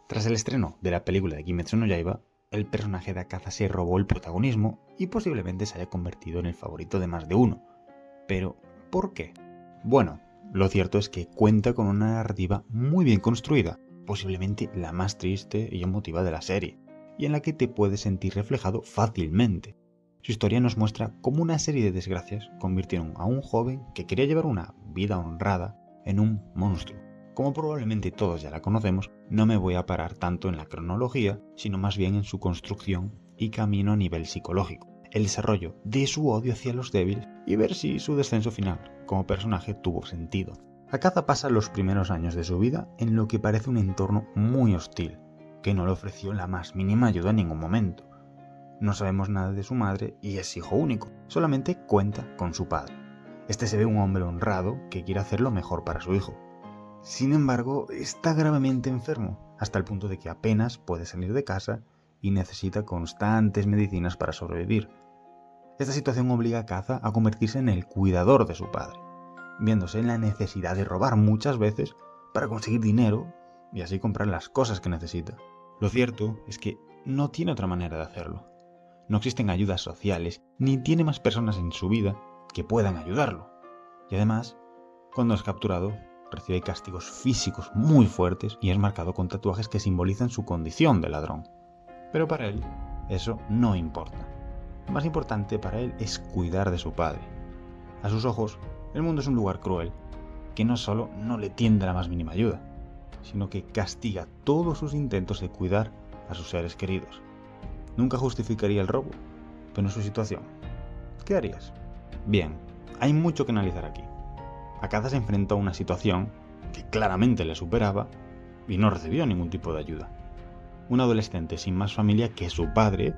Tras el estreno de la película de Kimetsu no Yaiba, el personaje de Akaza se robó el protagonismo y posiblemente se haya convertido en el favorito de más de uno. Pero, ¿por qué? Bueno, lo cierto es que cuenta con una narrativa muy bien construida, posiblemente la más triste y emotiva de la serie, y en la que te puedes sentir reflejado fácilmente. Su historia nos muestra cómo una serie de desgracias convirtieron a un joven que quería llevar una vida honrada en un monstruo. Como probablemente todos ya la conocemos, no me voy a parar tanto en la cronología, sino más bien en su construcción y camino a nivel psicológico, el desarrollo de su odio hacia los débiles y ver si su descenso final como personaje tuvo sentido. Akaza pasa los primeros años de su vida en lo que parece un entorno muy hostil, que no le ofreció la más mínima ayuda en ningún momento. No sabemos nada de su madre y es hijo único, solamente cuenta con su padre. Este se ve un hombre honrado que quiere hacer lo mejor para su hijo. Sin embargo, está gravemente enfermo, hasta el punto de que apenas puede salir de casa y necesita constantes medicinas para sobrevivir. Esta situación obliga a Akaza a convertirse en el cuidador de su padre, viéndose en la necesidad de robar muchas veces para conseguir dinero y así comprar las cosas que necesita. Lo cierto es que no tiene otra manera de hacerlo. No existen ayudas sociales, ni tiene más personas en su vida que puedan ayudarlo. Y además, cuando es capturado, recibe castigos físicos muy fuertes y es marcado con tatuajes que simbolizan su condición de ladrón. Pero para él, eso no importa. Lo más importante para él es cuidar de su padre. A sus ojos, el mundo es un lugar cruel, que no solo no le tiende la más mínima ayuda, sino que castiga todos sus intentos de cuidar a sus seres queridos. Nunca justificaría el robo, pero en su situación, ¿qué harías? Bien, hay mucho que analizar aquí. Akaza se enfrentó a una situación que claramente le superaba y no recibió ningún tipo de ayuda. Un adolescente sin más familia que su padre,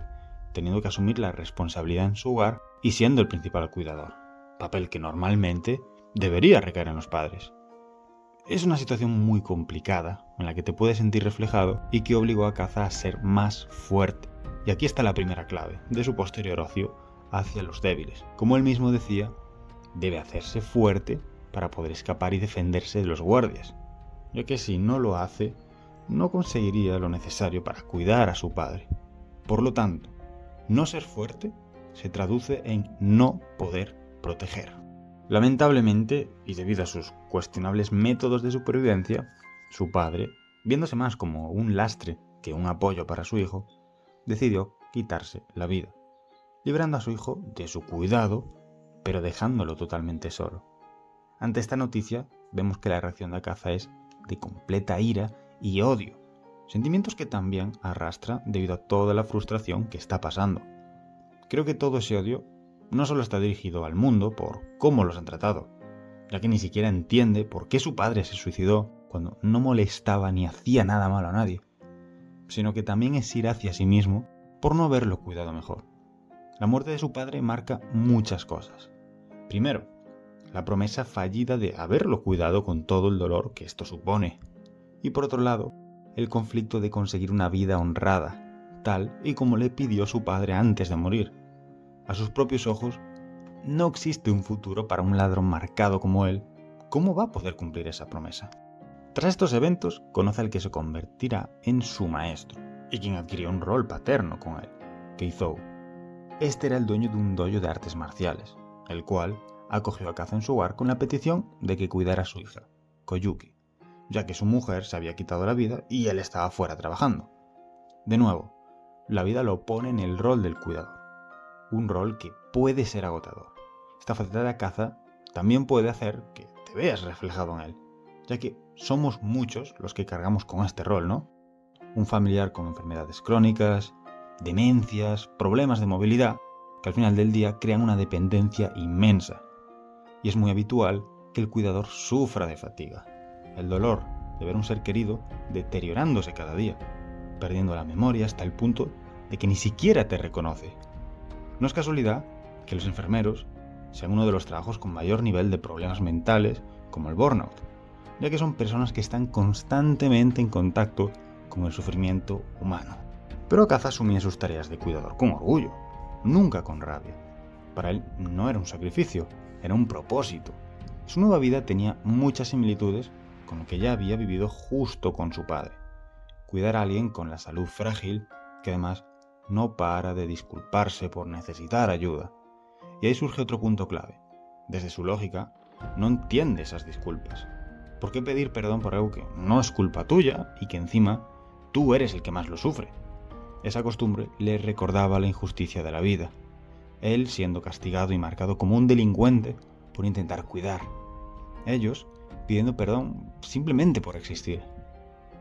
teniendo que asumir la responsabilidad en su hogar y siendo el principal cuidador, papel que normalmente debería recaer en los padres. Es una situación muy complicada en la que te puedes sentir reflejado y que obligó a Akaza a ser más fuerte. Y aquí está la primera clave de su posterior odio hacia los débiles. Como él mismo decía, debe hacerse fuerte para poder escapar y defenderse de los guardias, ya que si no lo hace, no conseguiría lo necesario para cuidar a su padre. Por lo tanto, no ser fuerte se traduce en no poder proteger. Lamentablemente, y debido a sus cuestionables métodos de supervivencia, su padre, viéndose más como un lastre que un apoyo para su hijo, decidió quitarse la vida, librando a su hijo de su cuidado, pero dejándolo totalmente solo. Ante esta noticia, vemos que la reacción de Akaza es de completa ira y odio, sentimientos que también arrastra debido a toda la frustración que está pasando. Creo que todo ese odio no solo está dirigido al mundo por cómo los han tratado, ya que ni siquiera entiende por qué su padre se suicidó cuando no molestaba ni hacía nada malo a nadie, sino que también es ira hacia sí mismo por no haberlo cuidado mejor. La muerte de su padre marca muchas cosas. Primero, la promesa fallida de haberlo cuidado con todo el dolor que esto supone. Y por otro lado, el conflicto de conseguir una vida honrada, tal y como le pidió su padre antes de morir. A sus propios ojos, no existe un futuro para un ladrón marcado como él. ¿Cómo va a poder cumplir esa promesa? Tras estos eventos, conoce al que se convertirá en su maestro, y quien adquirió un rol paterno con él, Keizou. Este era el dueño de un dojo de artes marciales, el cual acogió a Akaza en su hogar con la petición de que cuidara a su hija, Koyuki, ya que su mujer se había quitado la vida y él estaba fuera trabajando. De nuevo, la vida lo pone en el rol del cuidador, un rol que puede ser agotador. Esta faceta de Akaza también puede hacer que te veas reflejado en él, ya que somos muchos los que cargamos con este rol, ¿no? Un familiar con enfermedades crónicas, demencias, problemas de movilidad, que al final del día crean una dependencia inmensa. Y es muy habitual que el cuidador sufra de fatiga, el dolor de ver a un ser querido deteriorándose cada día, perdiendo la memoria hasta el punto de que ni siquiera te reconoce. No es casualidad que los enfermeros sean uno de los trabajos con mayor nivel de problemas mentales, como el burnout, ya que son personas que están constantemente en contacto con el sufrimiento humano. Pero Akaza asumía sus tareas de cuidador con orgullo, nunca con rabia. Para él no era un sacrificio, era un propósito. Su nueva vida tenía muchas similitudes con lo que ya había vivido justo con su padre. cuidar a alguien con la salud frágil, que además no para de disculparse por necesitar ayuda. Y ahí surge otro punto clave. Desde su lógica, no entiende esas disculpas. ¿Por qué pedir perdón por algo que no es culpa tuya y que encima tú eres el que más lo sufre? Esa costumbre le recordaba la injusticia de la vida. Él siendo castigado y marcado como un delincuente por intentar cuidar. Ellos pidiendo perdón simplemente por existir.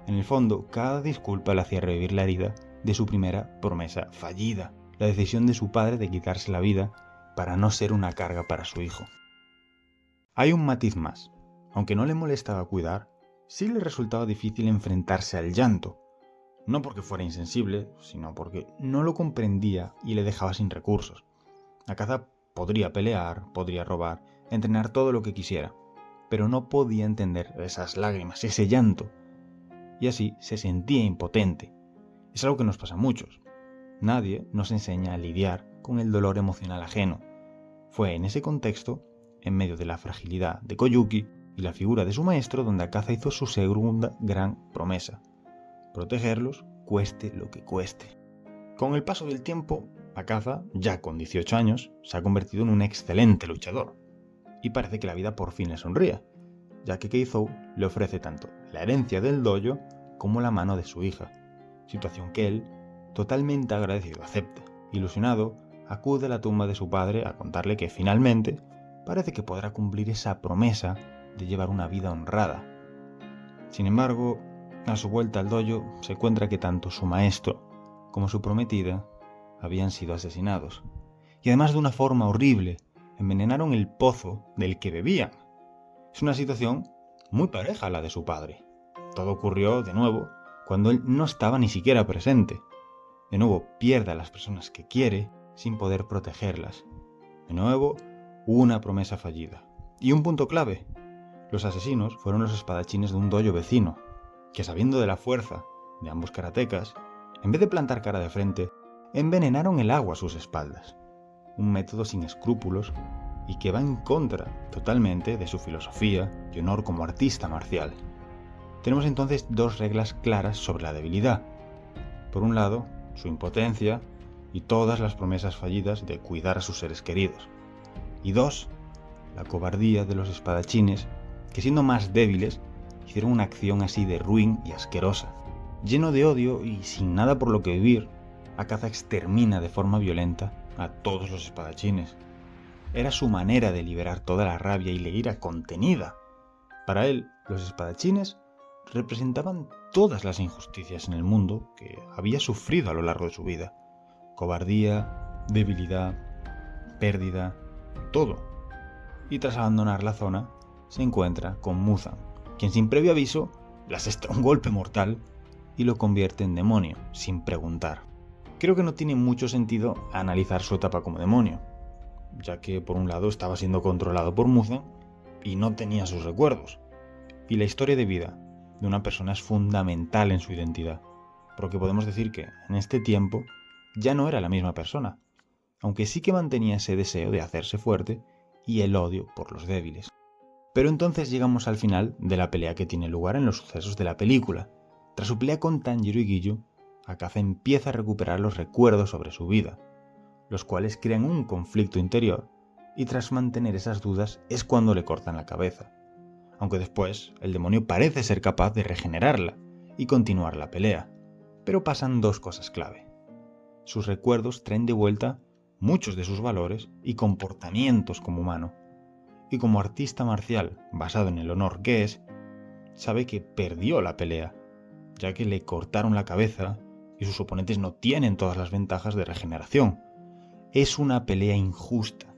En el fondo, cada disculpa le hacía revivir la herida de su primera promesa fallida, la decisión de su padre de quitarse la vida para no ser una carga para su hijo. Hay un matiz más. Aunque no le molestaba cuidar, sí le resultaba difícil enfrentarse al llanto. No porque fuera insensible, sino porque no lo comprendía y le dejaba sin recursos. Akaza podría pelear, podría robar, entrenar todo lo que quisiera, pero no podía entender esas lágrimas, ese llanto. Y así se sentía impotente. Es algo que nos pasa a muchos. Nadie nos enseña a lidiar con el dolor emocional ajeno. Fue en ese contexto, en medio de la fragilidad de Koyuki y la figura de su maestro, donde Akaza hizo su segunda gran promesa: protegerlos, cueste lo que cueste. Con el paso del tiempo, Akaza, ya con 18 años, se ha convertido en un excelente luchador. Y parece que la vida por fin le sonríe, ya que Keizou le ofrece tanto la herencia del dojo como la mano de su hija, situación que él, totalmente agradecido, acepta. Ilusionado, acude a la tumba de su padre a contarle que finalmente parece que podrá cumplir esa promesa de llevar una vida honrada. Sin embargo, a su vuelta al dojo se encuentra que tanto su maestro como su prometida habían sido asesinados. Y además de una forma horrible, envenenaron el pozo del que bebían. Es una situación muy pareja a la de su padre. Todo ocurrió, de nuevo, cuando él no estaba ni siquiera presente. De nuevo, pierde a las personas que quiere sin poder protegerlas. De nuevo, una promesa fallida. Y un punto clave: los asesinos fueron los espadachines de un dojo vecino, que sabiendo de la fuerza de ambos karatecas, en vez de plantar cara de frente, envenenaron el agua a sus espaldas. Un método sin escrúpulos y que va en contra totalmente de su filosofía y honor como artista marcial. Tenemos entonces dos reglas claras sobre la debilidad. Por un lado, su impotencia y todas las promesas fallidas de cuidar a sus seres queridos. Y dos, la cobardía de los espadachines, que siendo más débiles, hicieron una acción así de ruin y asquerosa. Lleno de odio y sin nada por lo que vivir, Akaza extermina de forma violenta a todos los espadachines. Era su manera de liberar toda la rabia y la ira contenida. Para él, los espadachines representaban todas las injusticias en el mundo que había sufrido a lo largo de su vida. Cobardía, debilidad, pérdida, todo. Y tras abandonar la zona, se encuentra con Muzan, quien sin previo aviso le asesta un golpe mortal y lo convierte en demonio, sin preguntar. Creo que no tiene mucho sentido analizar su etapa como demonio, ya que por un lado estaba siendo controlado por Muzan y no tenía sus recuerdos. Y la historia de vida de una persona es fundamental en su identidad, porque podemos decir que en este tiempo ya no era la misma persona, aunque sí que mantenía ese deseo de hacerse fuerte y el odio por los débiles. Pero entonces llegamos al final de la pelea que tiene lugar en los sucesos de la película. Tras su pelea con Tanjiro y Giyu, Akaza empieza a recuperar los recuerdos sobre su vida, los cuales crean un conflicto interior, y tras mantener esas dudas es cuando le cortan la cabeza. Aunque después el demonio parece ser capaz de regenerarla y continuar la pelea. Pero pasan dos cosas clave. Sus recuerdos traen de vuelta muchos de sus valores y comportamientos como humano. Y como artista marcial basado en el honor que es, sabe que perdió la pelea, ya que le cortaron la cabeza y sus oponentes no tienen todas las ventajas de regeneración. Es una pelea injusta.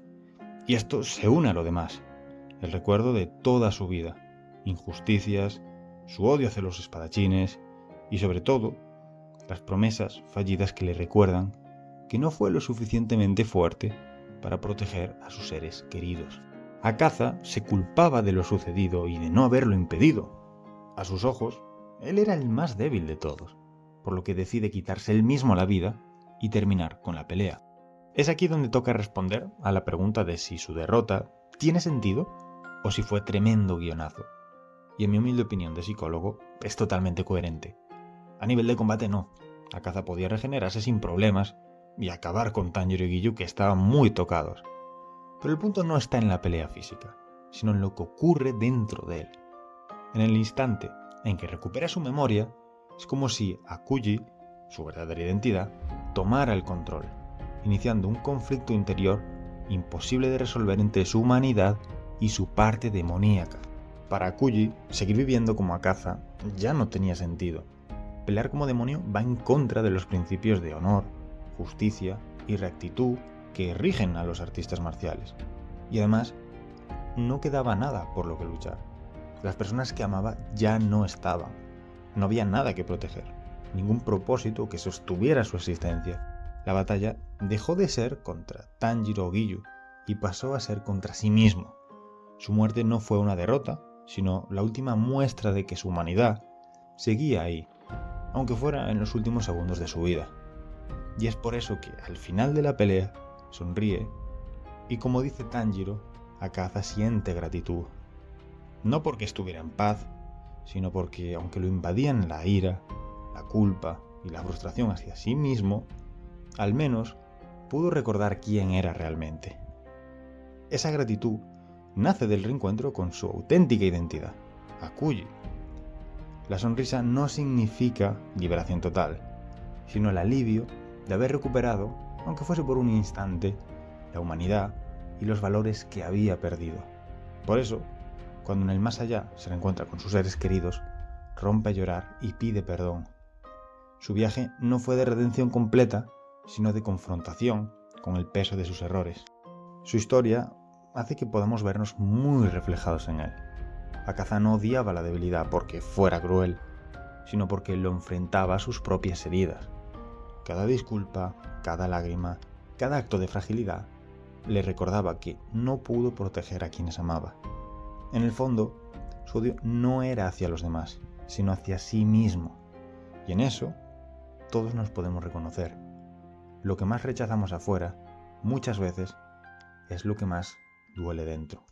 Y esto se une a lo demás. El recuerdo de toda su vida, injusticias, su odio hacia los espadachines y sobre todo, las promesas fallidas que le recuerdan que no fue lo suficientemente fuerte para proteger a sus seres queridos. Akaza se culpaba de lo sucedido y de no haberlo impedido. A sus ojos, él era el más débil de todos, por lo que decide quitarse él mismo la vida y terminar con la pelea. Es aquí donde toca responder a la pregunta de si su derrota tiene sentido o si fue tremendo guionazo. Y en mi humilde opinión de psicólogo, es totalmente coherente. A nivel de combate no. Akaza podía regenerarse sin problemas y acabar con Tanjiro y Giyu, que estaban muy tocados. Pero el punto no está en la pelea física, sino en lo que ocurre dentro de él. En el instante en que recupera su memoria, es como si Akuji, su verdadera identidad, tomara el control, iniciando un conflicto interior imposible de resolver entre su humanidad y su parte demoníaca. Para Akuji, seguir viviendo como Akaza ya no tenía sentido. Pelear como demonio va en contra de los principios de honor, justicia y rectitud que rigen a los artistas marciales. Y además, no quedaba nada por lo que luchar. Las personas que amaba ya no estaban. No había nada que proteger, ningún propósito que sostuviera su existencia. La batalla dejó de ser contra Tanjiro o Giyu y pasó a ser contra sí mismo. Su muerte no fue una derrota, sino la última muestra de que su humanidad seguía ahí, aunque fuera en los últimos segundos de su vida. Y es por eso que al final de la pelea sonríe y, como dice Tanjiro, Akaza siente gratitud. No porque estuviera en paz, sino porque, aunque lo invadían la ira, la culpa y la frustración hacia sí mismo, al menos pudo recordar quién era realmente. Esa gratitud nace del reencuentro con su auténtica identidad, Akuji. La sonrisa no significa liberación total, sino el alivio de haber recuperado, aunque fuese por un instante, la humanidad y los valores que había perdido. Por eso, cuando en el más allá se reencuentra con sus seres queridos, rompe a llorar y pide perdón. Su viaje no fue de redención completa, sino de confrontación con el peso de sus errores. Su historia hace que podamos vernos muy reflejados en él. Akaza no odiaba la debilidad porque fuera cruel, sino porque lo enfrentaba a sus propias heridas. Cada disculpa, cada lágrima, cada acto de fragilidad le recordaba que no pudo proteger a quienes amaba. En el fondo, su odio no era hacia los demás, sino hacia sí mismo. Y en eso, todos nos podemos reconocer. Lo que más rechazamos afuera, muchas veces, es lo que más duele dentro.